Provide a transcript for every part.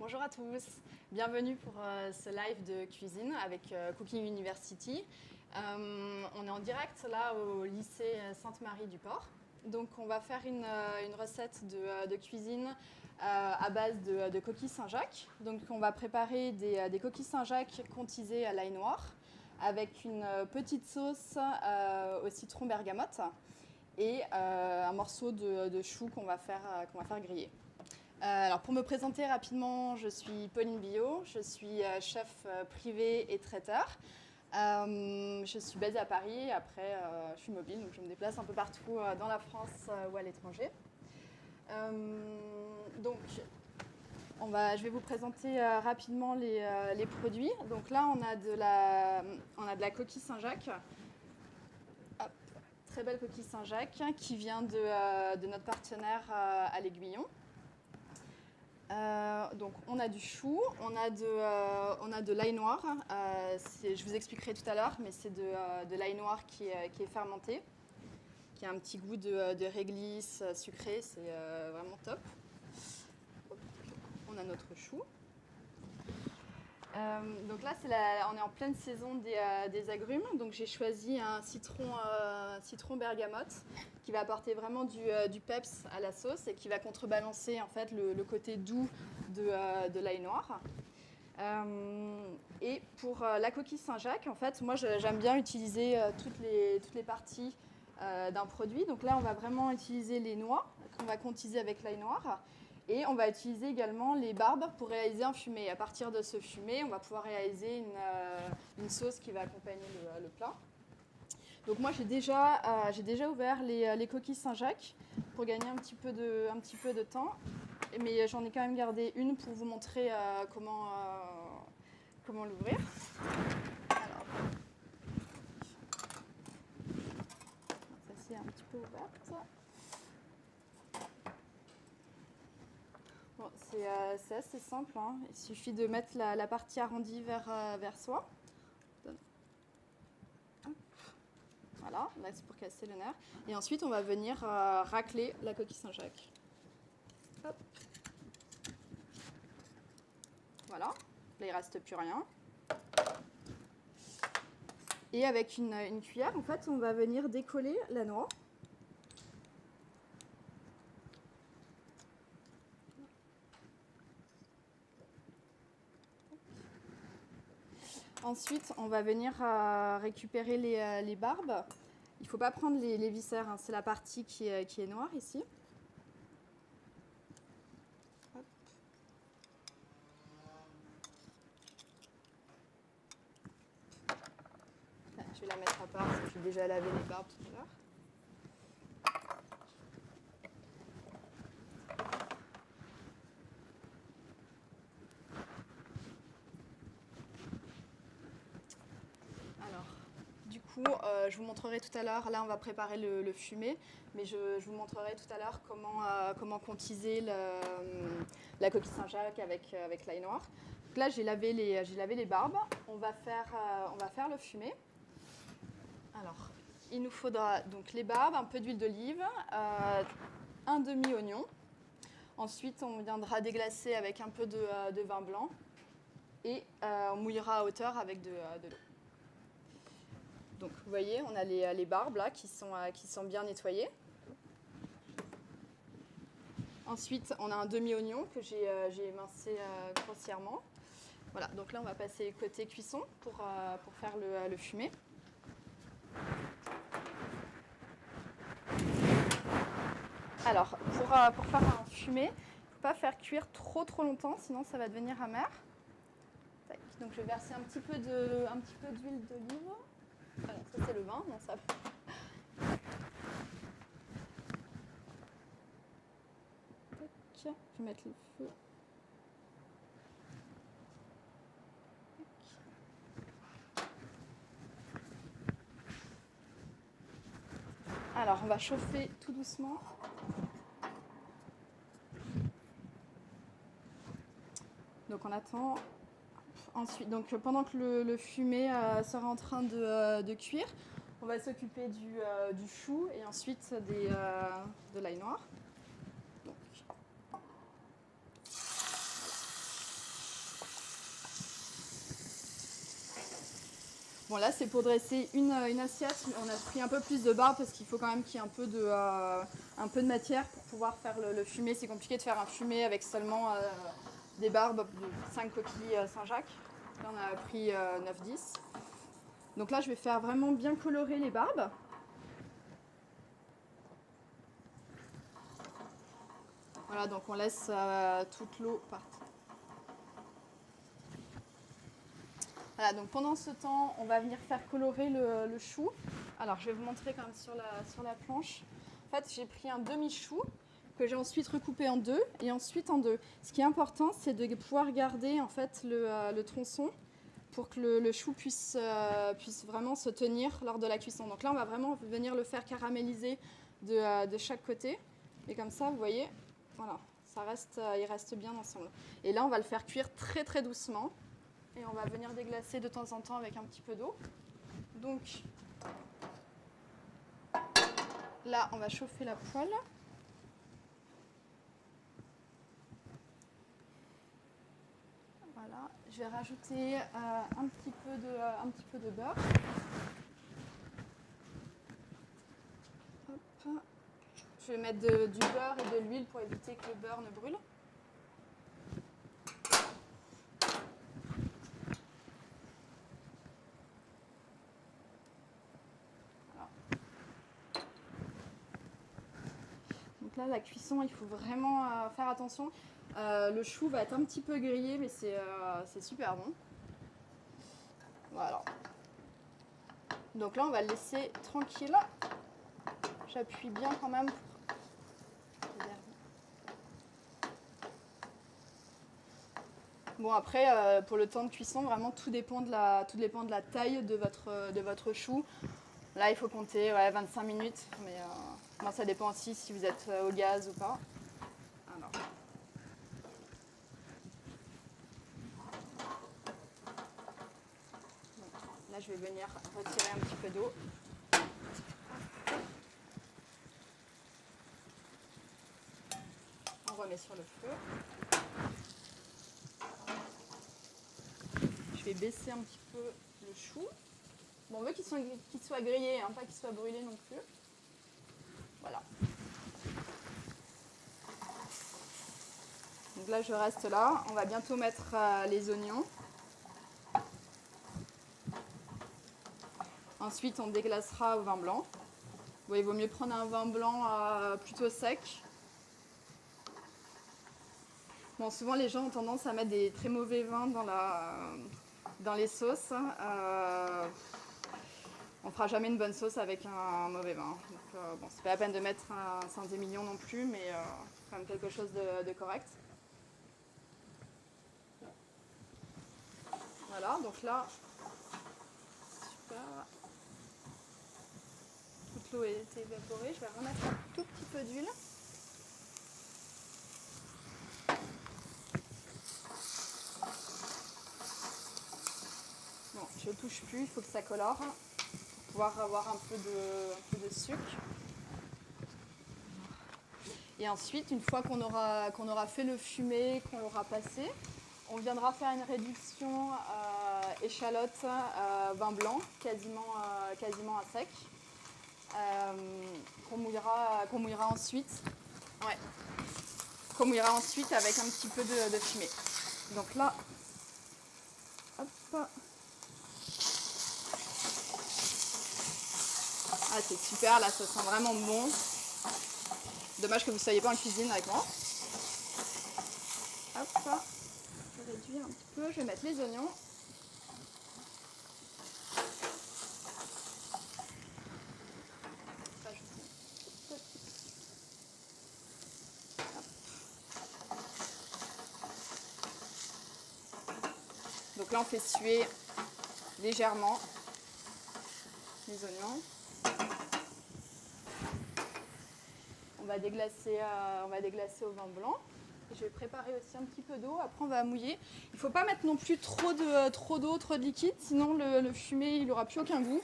Bonjour à tous, bienvenue pour ce live de cuisine avec Cooking University. On est en direct là au lycée Sainte-Marie-du-Port. Donc on va faire une recette de cuisine à base de coquilles Saint-Jacques. Donc on va préparer des coquilles Saint-Jacques contisées à l'ail noir avec une petite sauce au citron bergamote et un morceau de chou qu'on va faire griller. Alors pour me présenter rapidement, je suis Pauline Billot, je suis chef privé et traiteur. Je suis basée à Paris, après je suis mobile, donc je me déplace un peu partout dans la France ou à l'étranger. Donc je vais vous présenter rapidement les produits. Donc là on a de la coquille Saint-Jacques. Hop, très belle coquille Saint-Jacques qui vient de notre partenaire à l'Aiguillon. Donc on a du chou, on a de l'ail noir, je vous expliquerai tout à l'heure, mais c'est de l'ail noir qui est fermenté, qui a un petit goût de réglisse sucré, c'est vraiment top. On a notre chou. Donc là, on est en pleine saison des agrumes. Donc j'ai choisi un citron bergamote qui va apporter vraiment du peps à la sauce et qui va contrebalancer en fait le côté doux de l'ail noir. Et pour la coquille Saint-Jacques, en fait, moi j'aime bien utiliser toutes les parties d'un produit. Donc là, on va vraiment utiliser les noix qu'on va contiser avec l'ail noir. Et on va utiliser également les barbes pour réaliser un fumé. À partir de ce fumé, on va pouvoir réaliser une sauce qui va accompagner le plat. Donc moi, j'ai déjà ouvert les coquilles Saint-Jacques pour gagner un petit peu de temps. Mais j'en ai quand même gardé une pour vous montrer comment l'ouvrir. Alors, celle-ci est un petit peu ouverte. Bon, c'est assez simple, hein. Il suffit de mettre la partie arrondie vers soi. Voilà, là c'est pour casser le nerf. Et ensuite on va venir racler la coquille Saint-Jacques. Hop. Voilà, là il ne reste plus rien. Et avec une cuillère, en fait, on va venir décoller la noix. Ensuite, on va venir récupérer les barbes. Il ne faut pas prendre les viscères, hein. C'est la partie qui est noire ici. Hop. Là, je vais la mettre à part parce que j'ai déjà lavé les barbes tout à l'heure. Du coup, je vous montrerai tout à l'heure, là on va préparer le fumé, mais je vous montrerai tout à l'heure comment contiser la coquille Saint-Jacques avec l'ail noir. Donc là j'ai lavé les barbes, on va faire le fumé. Alors, il nous faudra donc les barbes, un peu d'huile d'olive, un demi-oignon. Ensuite on viendra déglacer avec un peu de vin blanc et on mouillera à hauteur avec de l'eau. Donc vous voyez, on a les barbes là qui sont bien nettoyées. Ensuite, on a un demi-oignon que j'ai émincé grossièrement. Voilà, donc là on va passer côté cuisson pour faire le fumé. Alors, pour faire un fumé, il ne faut pas faire cuire trop longtemps, sinon ça va devenir amer. Tac. Donc je vais verser un petit peu d'huile d'olive. Voilà, ça c'est le vin, non ça. Tac. Je vais mettre le feu. Tac. Alors on va chauffer tout doucement. Donc on attend. Ensuite, donc pendant que le fumé sera en train de cuire, on va s'occuper du chou et ensuite de l'ail noir. Donc. Bon là c'est pour dresser une assiette, on a pris un peu plus de barbe parce qu'il faut quand même qu'il y ait un peu de matière pour pouvoir faire le fumé. C'est compliqué de faire un fumé avec seulement des barbes de 5 coquilles Saint-Jacques. Là on a pris 9-10. Donc là je vais faire vraiment bien colorer les barbes. Voilà, donc on laisse toute l'eau partir. Voilà, donc pendant ce temps, on va venir faire colorer le chou. Alors, je vais vous montrer quand même sur la planche. En fait, j'ai pris un demi-chou que j'ai ensuite recoupé en deux et ensuite en deux. Ce qui est important, c'est de pouvoir garder en fait le tronçon pour que le chou puisse vraiment se tenir lors de la cuisson. Donc là, on va vraiment venir le faire caraméliser de chaque côté. Et comme ça, vous voyez, voilà, il reste bien ensemble. Et là, on va le faire cuire très très doucement. Et on va venir déglacer de temps en temps avec un petit peu d'eau. Donc là, on va chauffer la poêle. Voilà, je vais rajouter un petit peu de beurre. Hop. Je vais mettre du beurre et de l'huile pour éviter que le beurre ne brûle. Donc là, la cuisson, il faut vraiment faire attention. Le chou va être un petit peu grillé, mais c'est super bon. Voilà. Donc là, on va le laisser tranquille. J'appuie bien quand même. Bon, après, pour le temps de cuisson, vraiment, tout dépend de la taille de votre chou. Là, il faut compter 25 minutes, mais bon, ça dépend aussi si vous êtes au gaz ou pas. Alors. Là, je vais venir retirer un petit peu d'eau. On remet sur le feu. Je vais baisser un petit peu le chou. Bon, on veut qu'il soit grillé, hein, pas qu'il soit brûlé non plus. Voilà. Donc là, je reste là. On va bientôt mettre les oignons. Ensuite, on déglacera au vin blanc. Bon, il vaut mieux prendre un vin blanc plutôt sec. Bon, souvent, les gens ont tendance à mettre des très mauvais vins dans les sauces. On ne fera jamais une bonne sauce avec un mauvais vin. Donc, bon, c'est pas la peine de mettre un Saint-Émilion non plus, mais quand même quelque chose de correct. Voilà, donc là, super. Toute l'eau est évaporée. Je vais remettre un tout petit peu d'huile. Bon, je ne touche plus, il faut que ça colore pour pouvoir avoir un peu de sucre. Et ensuite, une fois qu'on aura fait le fumé, qu'on l'aura passé, on viendra faire une réduction échalote, vin blanc, quasiment à sec, qu'on mouillera ensuite. Ouais. Qu'on mouillera ensuite avec un petit peu de fumée. Donc là, hop. Ah, c'est super, là, ça sent vraiment bon. Dommage que vous ne soyez pas en cuisine avec moi. Hop, je vais réduire un petit peu, je vais mettre les oignons. Donc là, on fait suer légèrement les oignons. On va déglacer au vin blanc. Je vais préparer aussi un petit peu d'eau. Après, on va mouiller. Il ne faut pas mettre non plus trop d'eau, trop de liquide, sinon le fumé, il n'aura plus aucun goût.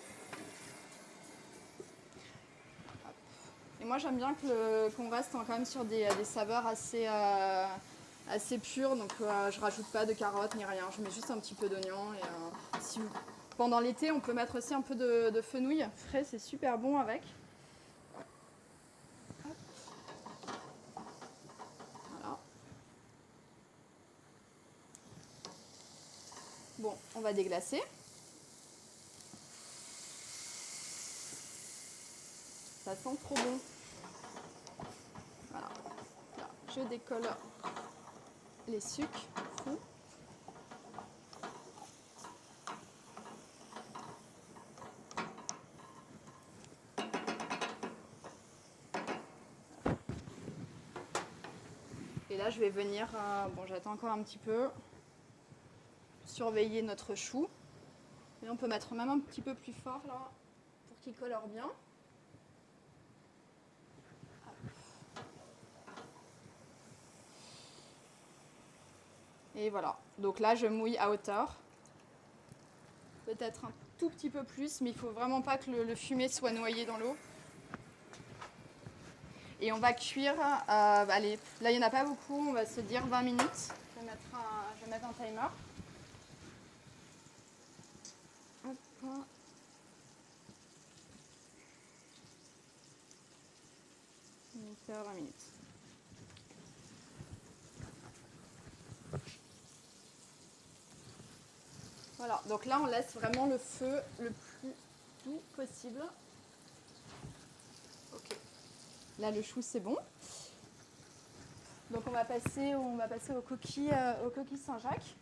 Et moi, j'aime bien qu'on reste quand même sur des saveurs assez pures. Donc, je rajoute pas de carottes ni rien. Je mets juste un petit peu d'oignon. Et pendant l'été, on peut mettre aussi un peu de fenouil frais, c'est super bon avec. Voilà. Bon, on va déglacer. Ça sent trop bon. Voilà. Là, je décolle les sucres. Et là, je vais venir, bon, j'attends encore un petit peu, surveiller notre chou. Et on peut mettre même un petit peu plus fort là, pour qu'il colore bien. Et voilà, donc là je mouille à hauteur. Peut-être un tout petit peu plus, mais il ne faut vraiment pas que le fumet soit noyé dans l'eau. Et on va cuire, allez, là il n'y en a pas beaucoup, on va se dire 20 minutes. Je vais mettre un timer. Hop. Faire 20 minutes. Voilà, donc là on laisse vraiment le feu le plus doux possible. Ok, là le chou c'est bon. Donc on va passer aux coquilles Saint-Jacques.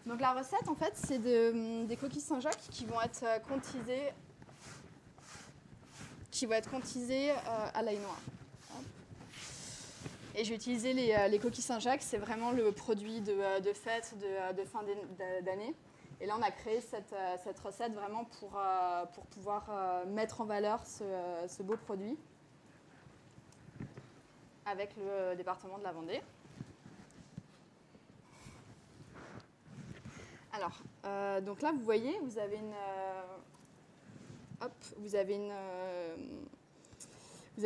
Donc la recette en fait c'est des coquilles Saint-Jacques qui vont être contisées à l'ail noir. Et j'ai utilisé les coquilles Saint-Jacques, c'est vraiment le produit de fête, de fin d'année. Et là, on a créé cette recette vraiment pour pouvoir mettre en valeur ce beau produit avec le département de la Vendée. Alors, donc là, vous voyez, vous avez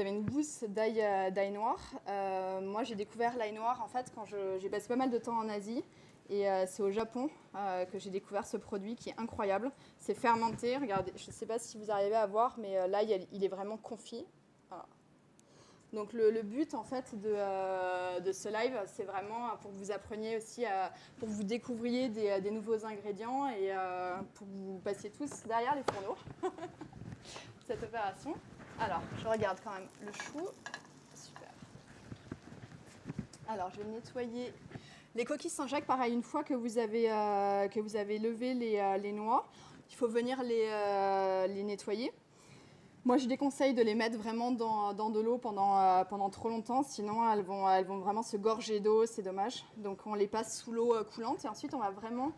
une gousse d'ail noir. Moi, j'ai découvert l'ail noir en fait quand j'ai passé pas mal de temps en Asie. Et c'est au Japon que j'ai découvert ce produit qui est incroyable. C'est fermenté. Regardez, je ne sais pas si vous arrivez à voir, mais là, il est vraiment confit. Voilà. Donc le but en fait de ce live, c'est vraiment pour que vous appreniez aussi, pour que vous découvriez des nouveaux ingrédients et pour que vous passiez tous derrière les fourneaux cette opération. Alors, je regarde quand même le chou. Super. Alors, je vais nettoyer les coquilles Saint-Jacques. Pareil, une fois que vous avez levé les noix, il faut venir les nettoyer. Moi, je déconseille de les mettre vraiment dans de l'eau pendant trop longtemps, sinon elles vont vraiment se gorger d'eau, c'est dommage. Donc on les passe sous l'eau coulante et ensuite on va vraiment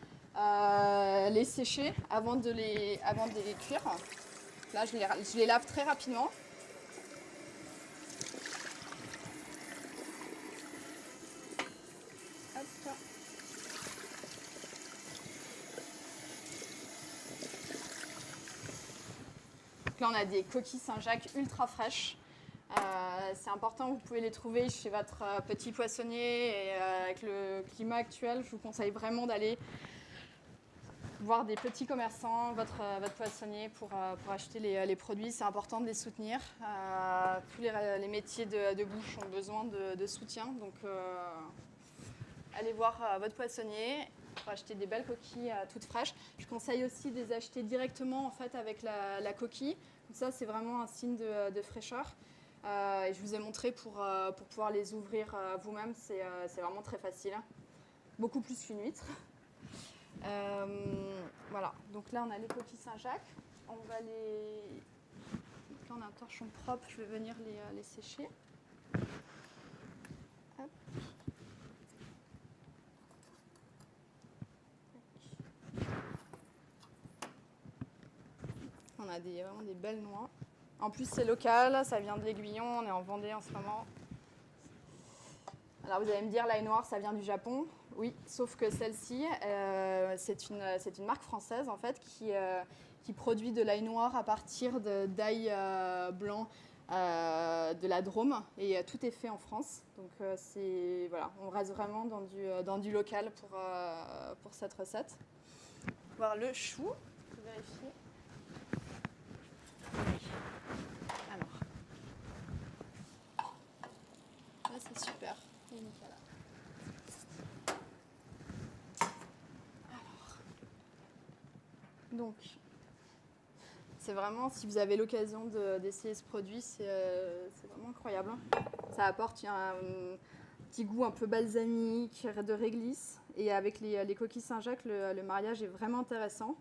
les sécher avant de les cuire. Là, je les lave très rapidement. Hop. Donc là, on a des coquilles Saint-Jacques ultra fraîches. C'est important, vous pouvez les trouver chez votre petit poissonnier. Et avec le climat actuel, je vous conseille vraiment d'aller voir des petits commerçants, votre poissonnier, pour acheter les produits. C'est important de les soutenir. Tous les métiers de bouche ont besoin de soutien. Donc, allez voir votre poissonnier pour acheter des belles coquilles toutes fraîches. Je conseille aussi de les acheter directement en fait, avec la coquille. Donc ça, c'est vraiment un signe de fraîcheur. Et je vous ai montré pour pouvoir les ouvrir vous-même. C'est vraiment très facile. Beaucoup plus qu'une huître. Voilà. Donc là, on a les coquilles Saint-Jacques. Là, on a un torchon propre. Je vais venir les sécher. Hop. On a vraiment des belles noix. En plus, c'est local, ça vient de l'Aiguillon, on est en Vendée en ce moment. Alors, vous allez me dire, l'ail noir, ça vient du Japon. Oui, sauf que celle-ci, c'est une marque française, en fait, qui produit de l'ail noir à partir d'ail blanc de la Drôme. Et tout est fait en France. Donc, voilà, on reste vraiment dans du local pour cette recette. On va voir le chou. Je vérifier. Oui. Alors. Là, c'est super. Et nickel. Alors. Donc, c'est vraiment, si vous avez l'occasion d'essayer ce produit, c'est vraiment incroyable. Ça apporte un petit goût un peu balsamique, de réglisse. Et avec les coquilles Saint-Jacques, le mariage est vraiment intéressant.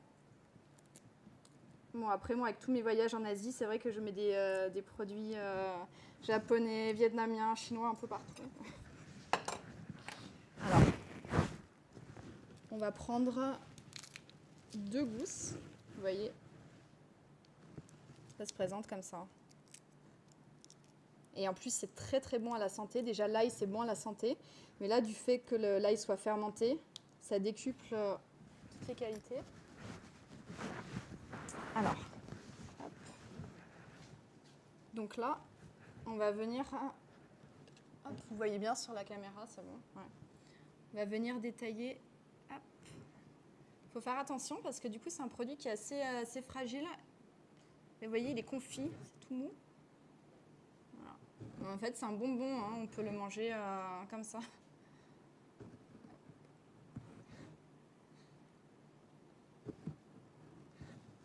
Bon, après, moi, avec tous mes voyages en Asie, c'est vrai que je mets des produits japonais, vietnamiens, chinois, un peu partout. Alors, on va prendre 2 gousses. Vous voyez, ça se présente comme ça. Et en plus, c'est très très bon à la santé. Déjà, l'ail, c'est bon à la santé. Mais là, du fait que l'ail soit fermenté, ça décuple toutes les qualités. Alors, hop. Donc là, on va venir... Hop, vous voyez bien sur la caméra, c'est bon. Ouais. On va venir détailler. Hop. Faut faire attention parce que du coup, c'est un produit qui est assez fragile. Et vous voyez, il est confit, c'est tout mou. Voilà. En fait, c'est un bonbon, hein, on peut le manger comme ça.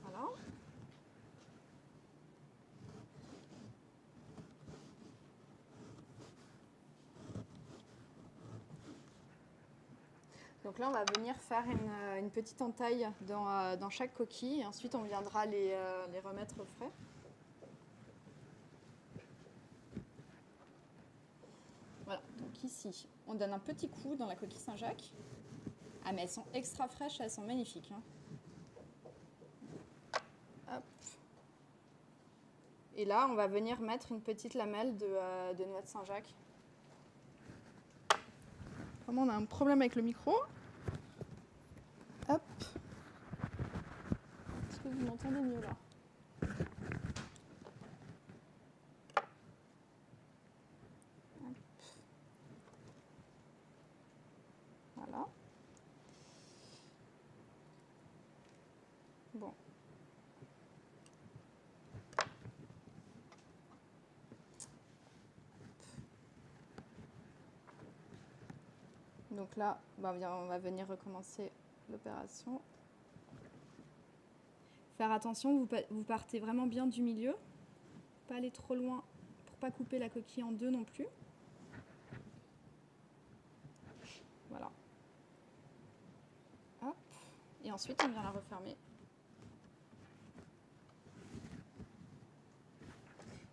Voilà. Donc là, on va venir faire une petite entaille dans chaque coquille et ensuite on viendra les remettre au frais. Voilà, donc ici, on donne un petit coup dans la coquille Saint-Jacques. Ah, mais elles sont extra fraîches, elles sont magnifiques. Hein. Hop. Et là, on va venir mettre une petite lamelle de noix de Saint-Jacques. Vraiment, on a un problème avec le micro. Hop. Est-ce que vous m'entendez mieux là ? Hop. Voilà. Bon. Donc là, on va venir recommencer l'opération. Faire attention, vous partez vraiment bien du milieu. Pas aller trop loin pour pas couper la coquille en deux non plus. Voilà. Hop. Et ensuite, on vient la refermer.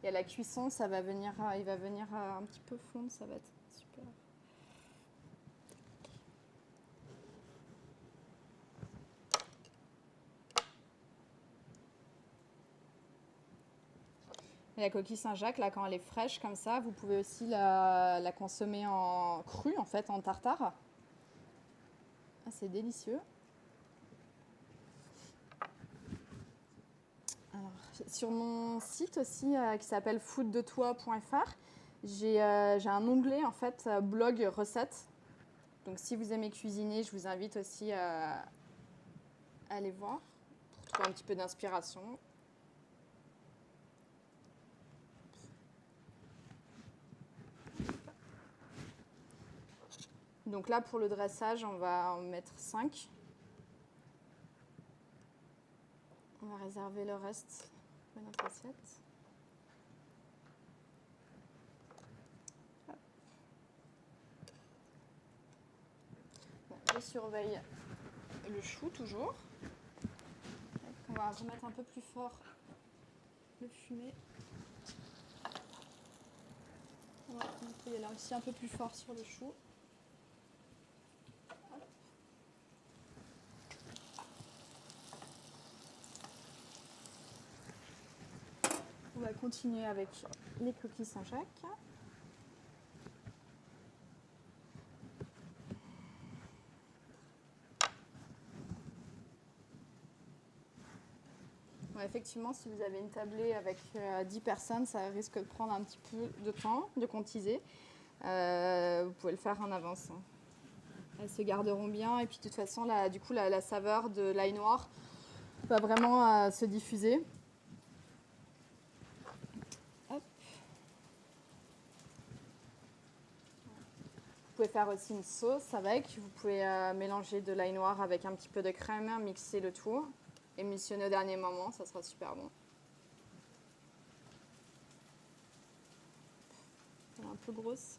Et à la cuisson, il va venir un petit peu fondre, ça va être super. Et la coquille Saint-Jacques, là, quand elle est fraîche comme ça, vous pouvez aussi la consommer en crue, en fait, en tartare. Ah, c'est délicieux. Alors, sur mon site aussi, qui s'appelle fooddetoi.fr, j'ai un onglet, en fait, blog recettes. Donc, si vous aimez cuisiner, je vous invite aussi à aller voir pour trouver un petit peu d'inspiration. Donc là, pour le dressage, on va en mettre 5. On va réserver le reste de notre assiette. Bon, je surveille le chou toujours. On va remettre un peu plus fort le fumet. On va nettoyer là aussi un peu plus fort sur le chou. On va continuer avec les coquilles Saint-Jacques. Bon, effectivement, si vous avez une tablée avec 10 personnes, ça risque de prendre un petit peu de temps de contiser. Vous pouvez le faire en avance. Elles se garderont bien et puis de toute façon, la saveur de l'ail noir va vraiment se diffuser. Hop. Vous pouvez faire aussi une sauce avec. Vous pouvez mélanger de l'ail noir avec un petit peu de crème, mixer le tout, émulsionner au dernier moment, ça sera super bon. Elle est un peu grosse.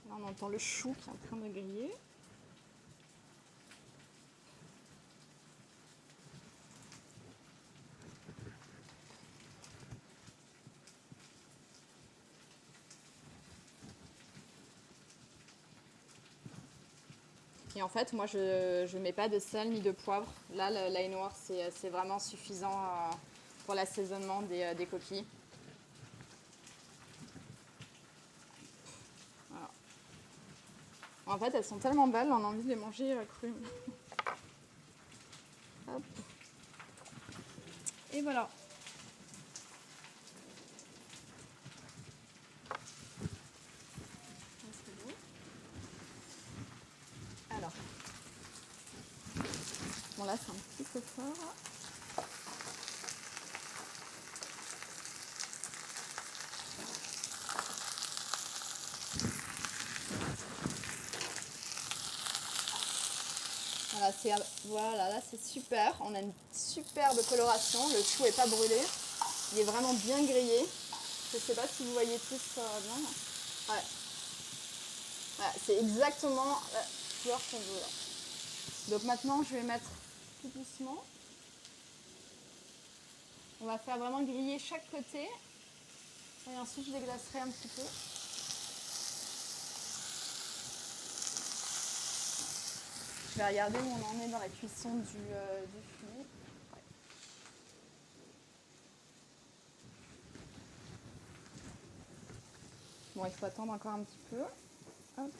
Là, on entend le chou qui est en train de griller. Et en fait, moi, je ne mets pas de sel ni de poivre. Là, l'ail noir, c'est vraiment suffisant pour l'assaisonnement des coquilles. Voilà. En fait, elles sont tellement belles, on a envie de les manger crues. Hop. Et voilà. Alors. Bon, là, c'est un petit peu fort. Voilà, là c'est super. On a une superbe coloration. Le chou n'est pas brûlé. Il est vraiment bien grillé. Je ne sais pas si vous voyez tous bien. Ouais. Voilà, c'est exactement la couleur qu'on veut là. Donc maintenant, je vais mettre tout doucement. On va faire vraiment griller chaque côté. Et ensuite, je déglacerai un petit peu. Je vais regarder où on en est dans la cuisson du fumet. Ouais. Bon, il faut attendre encore un petit peu. Hop.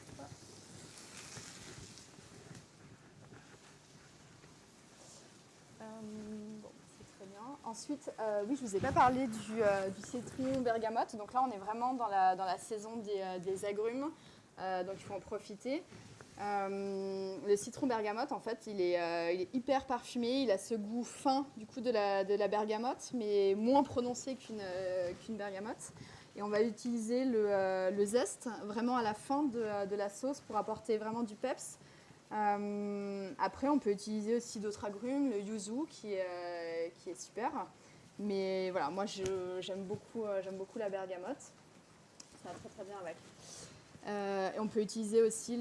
Bon, c'est très bien. Ensuite, oui, je ne vous ai pas parlé du citron bergamote. Donc là, on est vraiment dans la saison des agrumes. Donc il faut en profiter. Le citron bergamote, en fait, il est hyper parfumé. Il a ce goût fin du coup de la bergamote, mais moins prononcé qu'une bergamote. Et on va utiliser le zeste vraiment à la fin de la sauce pour apporter vraiment du peps. Après, on peut utiliser aussi d'autres agrumes, le yuzu qui est super. Mais voilà, moi j'aime beaucoup la bergamote. Ça va très très bien avec. Et on peut utiliser aussi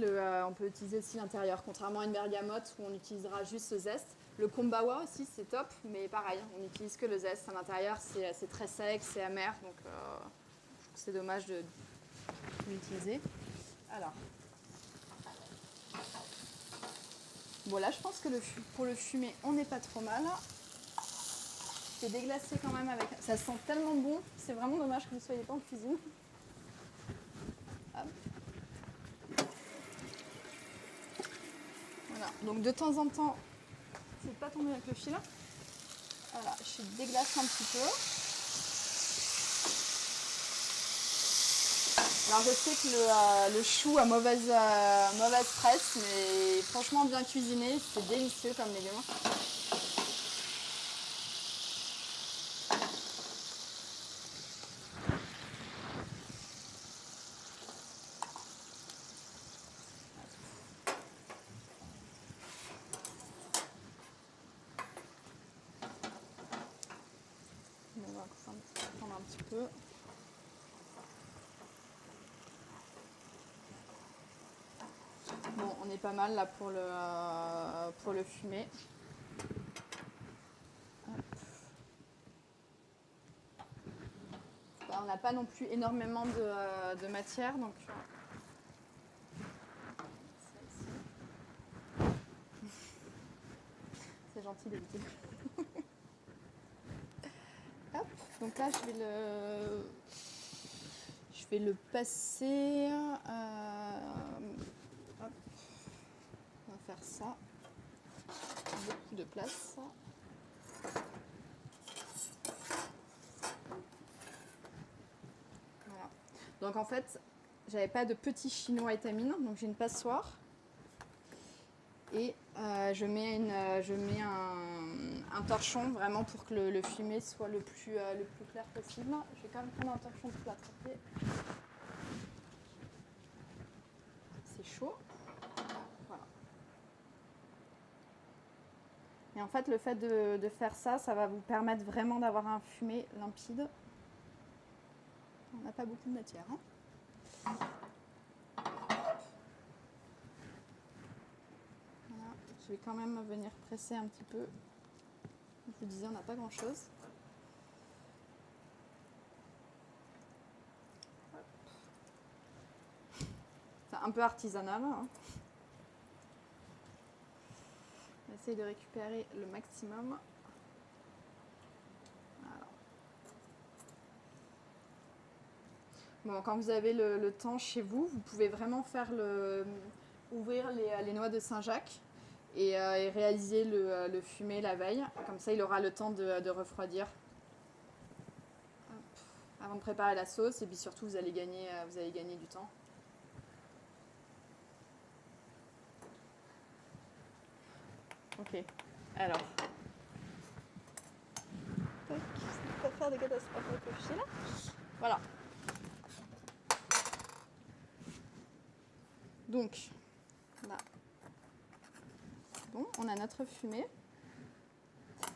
l'intérieur, contrairement à une bergamote où on utilisera juste le zeste. Le kombawa aussi c'est top, mais pareil, on n'utilise que le zeste. À l'intérieur c'est très sec, c'est amer, donc je trouve que c'est dommage de l'utiliser. Alors. Bon là je pense que pour le fumer on n'est pas trop mal. Je vais déglacer quand même avec... Ça sent tellement bon, c'est vraiment dommage que vous ne soyez pas en cuisine. Hop. Voilà, donc de temps en temps, c'est de pas tomber avec le fil. Voilà, je déglace un petit peu. Alors je sais que le chou a mauvaise presse, mais franchement bien cuisiné, c'est délicieux comme légume. On va attendre un petit peu. Bon, on est pas mal là pour le fumer. On n'a pas non plus énormément de matière, donc c'est gentil d'éviter. Hop, donc là je vais le passer. Hop. On va faire ça. Beaucoup de place. Voilà. Donc en fait, j'avais pas de petit chinois étamine, donc j'ai une passoire. Et je mets un torchon vraiment pour que le fumet soit le plus clair possible. Je vais quand même prendre un torchon pour l'attraper. C'est chaud. Voilà. Et en fait, le fait de faire ça, ça va vous permettre vraiment d'avoir un fumet limpide. On n'a pas beaucoup de matière. Hein. Voilà. Je vais quand même venir presser un petit peu. Je vous disais, on n'a pas grand-chose. C'est un peu artisanal. Hein. On essaye de récupérer le maximum. Voilà. Bon, quand vous avez le temps chez vous, vous pouvez vraiment faire ouvrir les noix de Saint-Jacques et réaliser le fumet la veille. Comme ça, il aura le temps de refroidir. Hop. Avant de préparer la sauce. Et puis surtout, vous allez gagner du temps. Ok, alors. Tac, pas faire des catastrophes avec le fichier là. Voilà. Donc, là. Bon, on a notre fumet.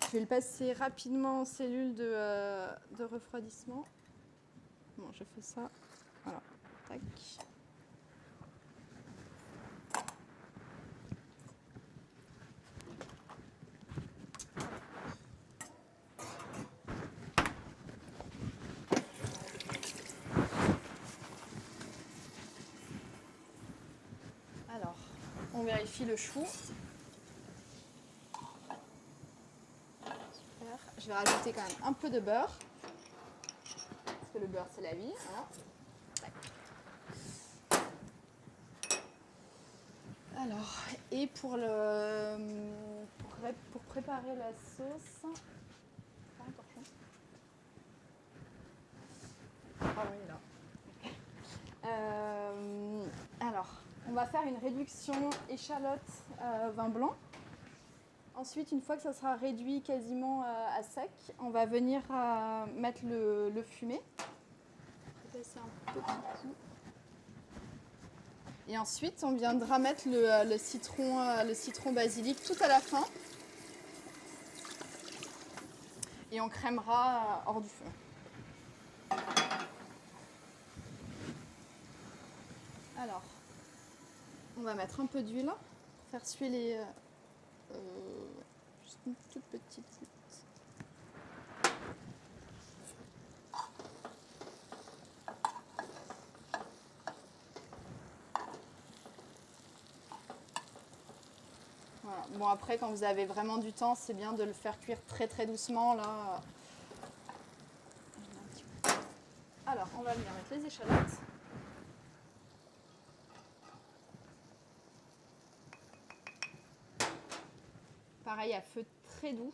Je vais le passer rapidement en cellule de refroidissement. Bon, je fais ça. Voilà. Tac. Alors, on vérifie le chou. Super. Je vais rajouter quand même un peu de beurre. Parce que le beurre, c'est la vie. Voilà. Alors, et pour préparer la sauce... Ah oui, là. Alors, on va faire une réduction échalote vin blanc. Ensuite, une fois que ça sera réduit quasiment à sec, on va venir mettre le fumet. Je vais passer un petit coup. Et ensuite, on viendra mettre le citron basilic tout à la fin. Et on crémera hors du feu. Alors, on va mettre un peu d'huile pour faire suer juste une toute petite. Voilà. Bon, après, quand vous avez vraiment du temps, c'est bien de le faire cuire très très doucement. Là. Alors, on va venir mettre les échalotes. Pareil, à feu très doux.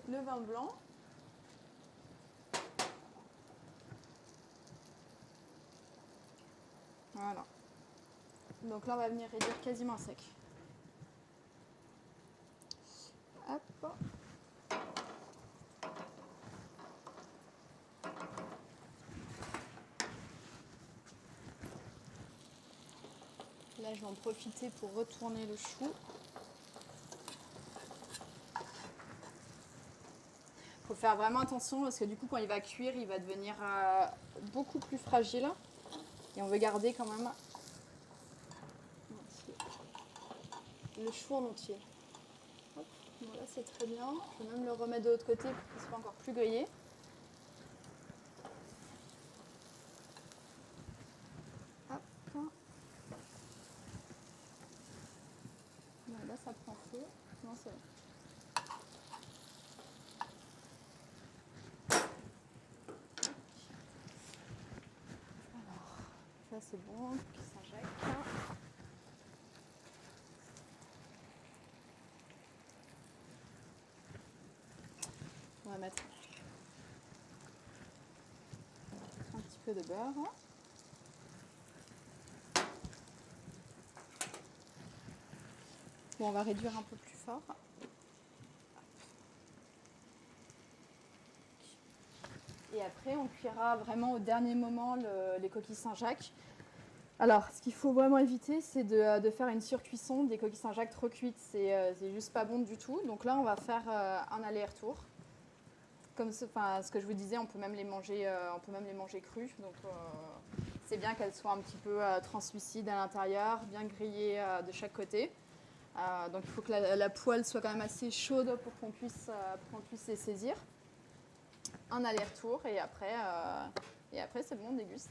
Le vin blanc. Voilà. Donc là, on va venir réduire quasiment à sec. Hop. Là, je vais en profiter pour retourner le chou. Il faut faire vraiment attention parce que du coup, quand il va cuire, il va devenir beaucoup plus fragile. Et on veut garder quand même le chou en entier. Hop. Voilà, c'est très bien. Je vais même le remettre de l'autre côté pour qu'il soit encore plus grillé. Hop. Là, ça prend feu. Non, c'est bon. Ça c'est bon, puis Saint-Jacques. On va mettre peu de beurre. Bon, on va réduire un peu plus fort. Et après, on cuira vraiment au dernier moment les coquilles Saint-Jacques. Alors, ce qu'il faut vraiment éviter, c'est de faire une surcuisson des coquilles Saint-Jacques trop cuites. C'est juste pas bon du tout. Donc là, on va faire un aller-retour. Comme ce que je vous disais, on peut même les manger crus. Donc, c'est bien qu'elles soient un petit peu translucides à l'intérieur, bien grillées de chaque côté. Donc, il faut que la poêle soit quand même assez chaude pour qu'on puisse les saisir. Un aller-retour et après c'est bon, on déguste.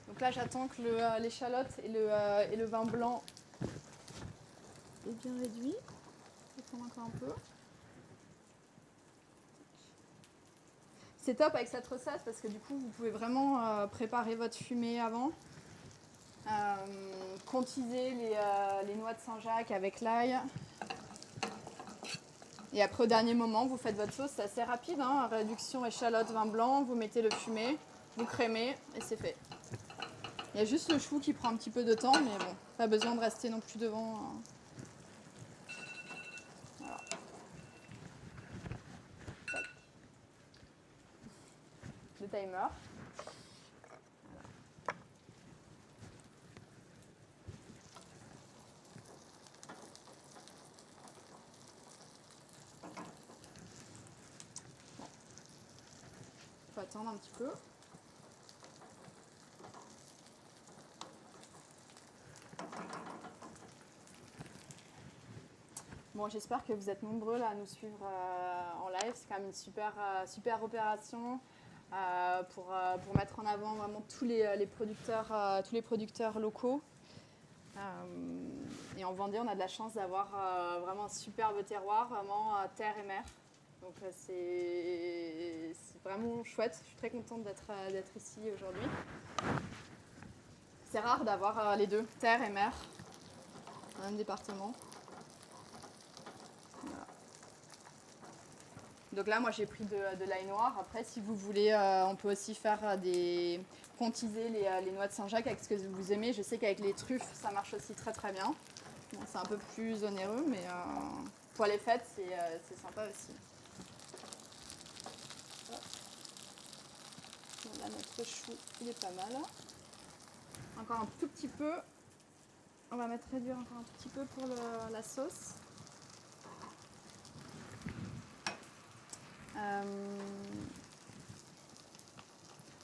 Donc là, j'attends que l'échalote et le vin blanc est bien réduit. J'attends encore un peu. C'est top avec cette recette parce que du coup, vous pouvez vraiment préparer votre fumée avant. Contiser les noix de Saint-Jacques avec l'ail. Et après, au dernier moment, vous faites votre sauce. C'est assez rapide, hein. Réduction échalote, vin blanc. Vous mettez le fumé, vous crémez et c'est fait. Il y a juste le chou qui prend un petit peu de temps, mais bon, pas besoin de rester non plus devant. Voilà. Le timer. Il faut attendre un petit peu. Bon, j'espère que vous êtes nombreux là, à nous suivre en live. C'est quand même une super opération pour mettre en avant vraiment tous les producteurs locaux. Et en Vendée, on a de la chance d'avoir vraiment un superbe terroir, vraiment terre et mer. Donc c'est vraiment chouette. Je suis très contente d'être ici aujourd'hui. C'est rare d'avoir les deux, terre et mer, dans le même département. Voilà. Donc là, moi, j'ai pris de l'ail noir. Après, si vous voulez, on peut aussi faire contiser les noix de Saint-Jacques avec ce que vous aimez. Je sais qu'avec les truffes, ça marche aussi très très bien. Bon, c'est un peu plus onéreux, mais pour les fêtes, c'est sympa aussi. Là, notre chou, il est pas mal. Encore un tout petit peu. On va réduire encore un tout petit peu pour la sauce.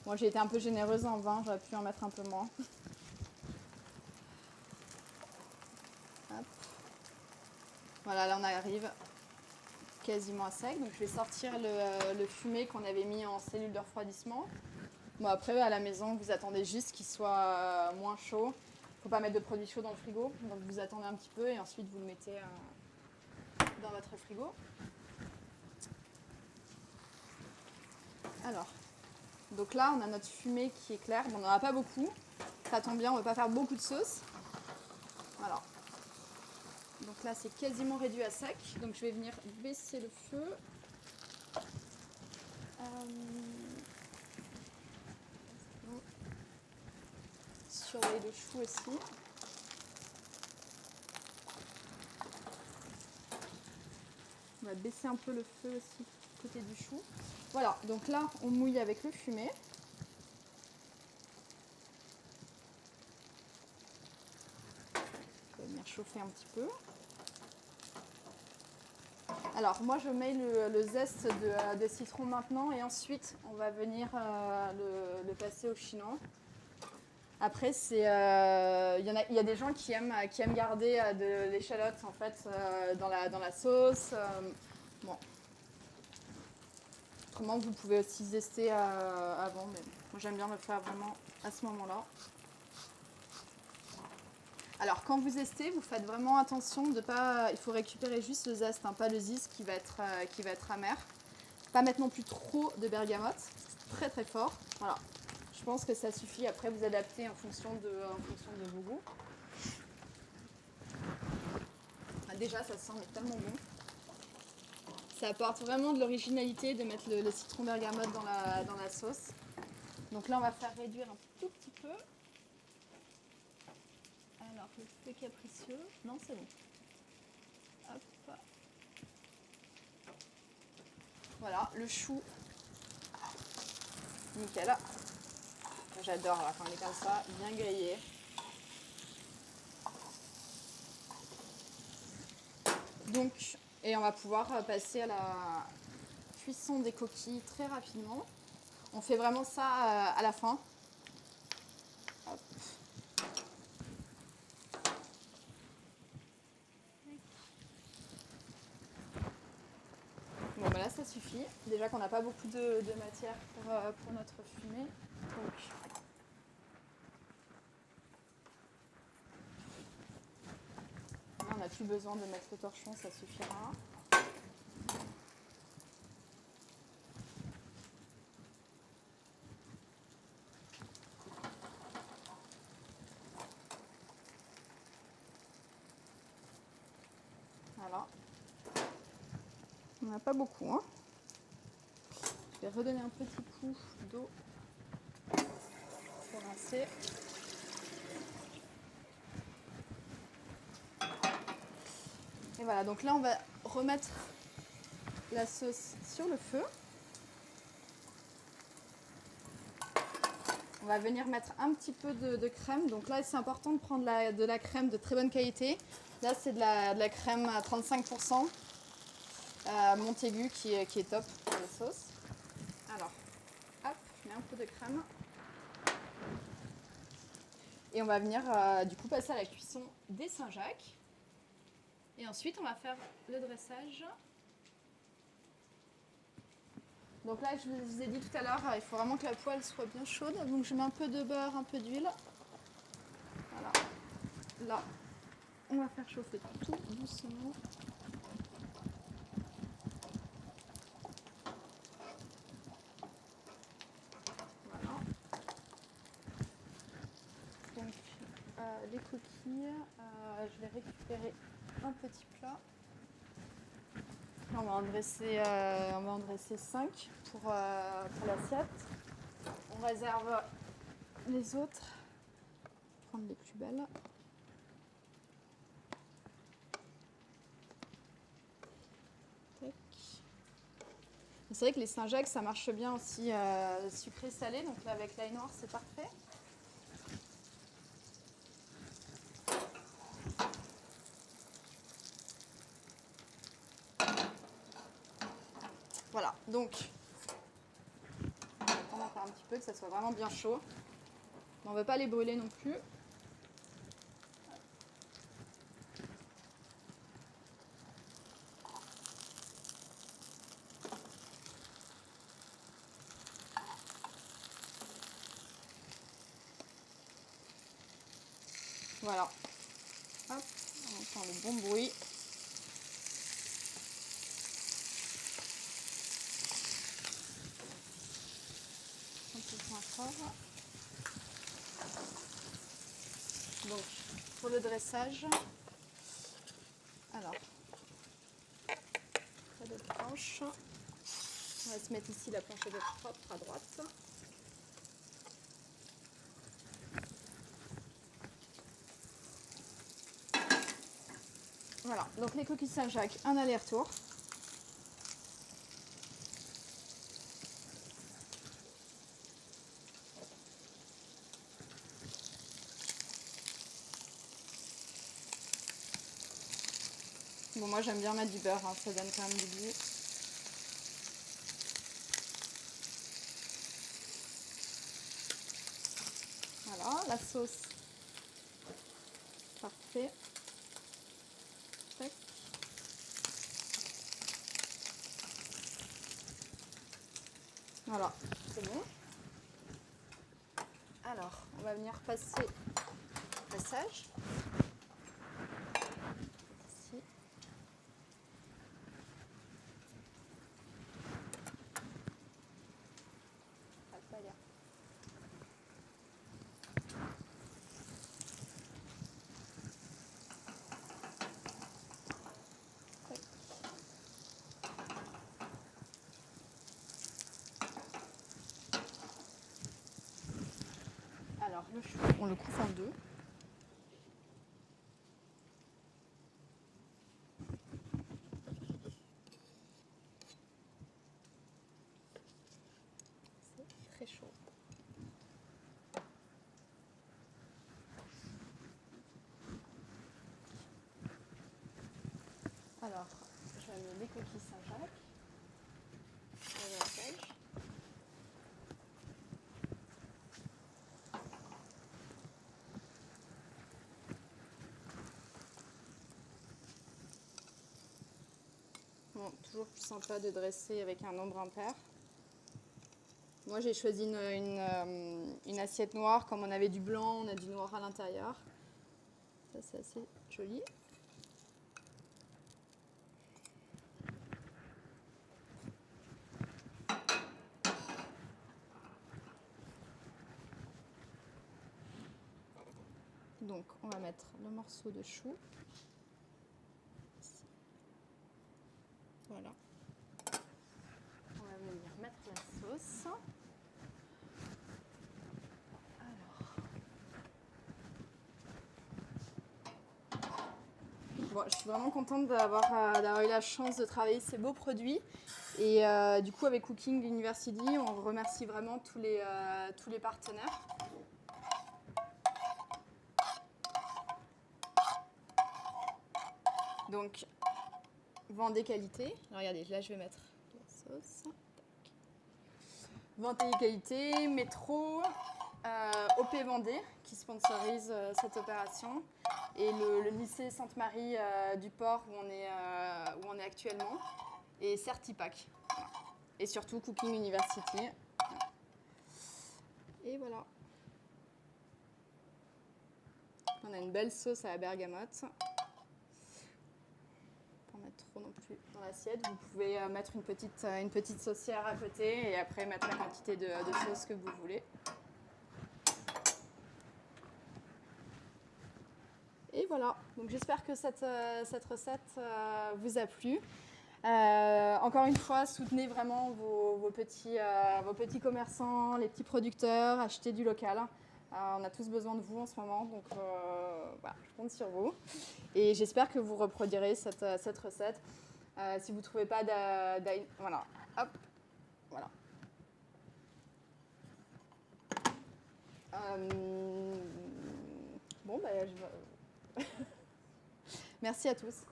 Moi, j'ai été un peu généreuse en vin, j'aurais pu en mettre un peu moins. Hop. Voilà, là on arrive quasiment à sec. Donc je vais sortir le fumé qu'on avait mis en cellule de refroidissement. Bon, après, à la maison, vous attendez juste qu'il soit moins chaud. Il ne faut pas mettre de produits chauds dans le frigo. Donc vous attendez un petit peu et ensuite vous le mettez dans votre frigo. Alors, donc là, on a notre fumée qui est claire. Bon, on n'en a pas beaucoup. Ça tombe bien, on ne va pas faire beaucoup de sauce. Voilà. Donc là, c'est quasiment réduit à sec. Donc je vais venir baisser le feu. Surveiller le chou aussi. On va baisser un peu le feu aussi côté du chou. Voilà, donc là, on mouille avec le fumé. On va venir chauffer un petit peu. Alors, moi, je mets le zeste de citron maintenant et ensuite, on va venir le passer au chinan. Après, il y a des gens qui aiment garder de l'échalote en fait, dans la sauce. Bon. Autrement, vous pouvez aussi zester avant, mais moi j'aime bien le faire vraiment à ce moment-là. Alors, quand vous zestez, vous faites vraiment attention de pas. Il faut récupérer juste le zeste, hein, pas le zeste qui va être amer. Pas mettre non plus trop de bergamote, très très fort. Voilà. Je pense que ça suffit. Après, vous adaptez en fonction de vos goûts. Déjà, ça sent mais tellement bon. Ça apporte vraiment de l'originalité de mettre le citron bergamote dans la sauce. Donc là, on va faire réduire un tout petit peu. Alors, le feu capricieux. Non, c'est bon. Hop. Voilà, le chou. Nickel. J'adore là, quand il est comme ça, bien grillé. Donc, et on va pouvoir passer à la cuisson des coquilles très rapidement. On fait vraiment ça à la fin. Hop. Bon, bah là, ça suffit. Déjà qu'on n'a pas beaucoup de matière pour notre fumée. Donc, là, on n'a plus besoin de mettre le torchon, ça suffira. Voilà. On n'a pas beaucoup, hein. Je vais redonner un petit coup d'eau pour rincer. Et voilà, donc là on va remettre la sauce sur le feu. On va venir mettre un petit peu de crème. Donc là c'est important de prendre de la crème de très bonne qualité. Là c'est de la crème à 35%. Montaigu qui est top pour les sauces. Alors, hop, je mets un peu de crème. Et on va venir du coup passer à la cuisson des Saint-Jacques. Et ensuite on va faire le dressage. Donc là je vous ai dit tout à l'heure, il faut vraiment que la poêle soit bien chaude. Donc je mets un peu de beurre, un peu d'huile. Voilà. Là, on va faire chauffer tout doucement. Voilà. Donc les coquilles, je vais récupérer un petit plat. Là, on va en dresser 5 pour l'assiette. On réserve les autres. Prendre les plus belles. Tac. C'est vrai que les Saint-Jacques, ça marche bien aussi sucré-salé. Donc là, avec l'ail noir, c'est parfait. Voilà, donc on va attendre encore un petit peu que ça soit vraiment bien chaud. Mais on ne veut pas les brûler non plus. Voilà. Hop, on entend le bon bruit. Un peu moins fort. Donc, pour le dressage, alors, pas de planche. On va se mettre ici la planche de propre à droite. Voilà, donc les coquilles Saint-Jacques, un aller-retour. Bon, moi j'aime bien mettre du beurre, hein, ça donne quand même du goût. Voilà, la sauce. Parfait. Tac. Voilà, c'est bon. Alors, on va venir passer au dressage. Ici. Pas l'air. le chou, on le coupe en deux. C'est très chaud. Alors, je vais mettre les coquilles Saint-Jacques. Je les assèche. Bon, toujours plus sympa de dresser avec un nombre impair. Moi, j'ai choisi une assiette noire. Comme on avait du blanc, on a du noir à l'intérieur. Ça, c'est assez joli. Donc, on va mettre le morceau de chou. Ici. Voilà. On va venir mettre la sauce. Bon, je suis vraiment contente d'avoir eu la chance de travailler ces beaux produits. Et du coup, avec Cooking University, on remercie vraiment tous les partenaires. Donc, Vendée Qualité. Alors, regardez, là, je vais mettre la sauce. Vendée Qualité, Métro, OP Vendée, qui sponsorise cette opération, et le lycée Sainte-Marie du Port, où on est actuellement, et Certipack. Voilà. Et surtout Cooking University. Et voilà. On a une belle sauce à la bergamote. Pas mettre trop non plus dans l'assiette. Vous pouvez mettre une petite saucière à côté et après mettre la quantité de sauce que vous voulez. Et voilà, donc j'espère que cette recette vous a plu. Encore une fois, soutenez vraiment vos petits commerçants, les petits producteurs, achetez du local. On a tous besoin de vous en ce moment, donc voilà, je compte sur vous. Et j'espère que vous reproduirez cette recette. Si vous ne trouvez pas voilà, hop, voilà. Bon, ben, merci à tous.